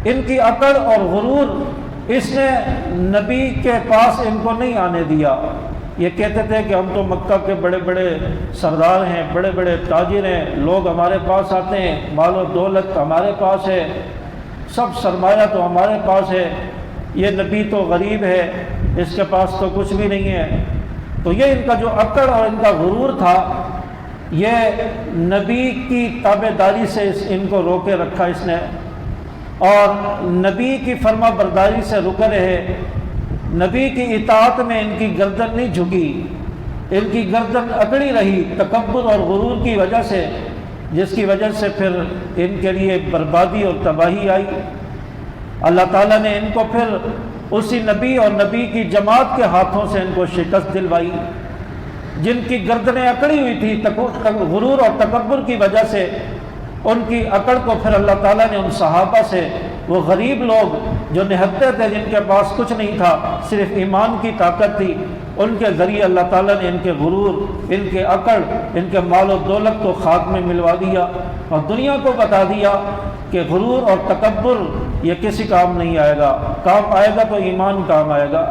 ان کی عقل اور غرور اس نے نبی کے پاس ان کو نہیں آنے دیا۔ یہ کہتے تھے کہ ہم تو مکہ کے بڑے بڑے سردار ہیں، بڑے بڑے تاجر ہیں، لوگ ہمارے پاس آتے ہیں، مال و دولت ہمارے پاس ہے، سب سرمایہ تو ہمارے پاس ہے، یہ نبی تو غریب ہے، اس کے پاس تو کچھ بھی نہیں ہے۔ تو یہ ان کا جو عقل اور ان کا غرور تھا، یہ نبی کی تابع داری سے ان کو روکے رکھا اس نے، اور نبی کی فرما برداری سے رکے رہے۔ نبی کی اطاعت میں ان کی گردن نہیں جھکی، ان کی گردن اکڑی رہی تکبر اور غرور کی وجہ سے، جس کی وجہ سے پھر ان کے لیے بربادی اور تباہی آئی۔ اللہ تعالیٰ نے ان کو پھر اسی نبی اور نبی کی جماعت کے ہاتھوں سے ان کو شکست دلوائی، جن کی گردنیں اکڑی ہوئی تھی غرور اور تکبر کی وجہ سے۔ ان کی عقل کو پھر اللہ تعالیٰ نے ان صحابہ سے، وہ غریب لوگ جو نہتے تھے، جن کے پاس کچھ نہیں تھا، صرف ایمان کی طاقت تھی، ان کے ذریعے اللہ تعالیٰ نے ان کے غرور، ان کے عقل، ان کے مال و دولت کو خاک میں ملوا دیا، اور دنیا کو بتا دیا کہ غرور اور تکبر یہ کسی کام نہیں آئے گا، کام آئے گا تو ایمان کام آئے گا۔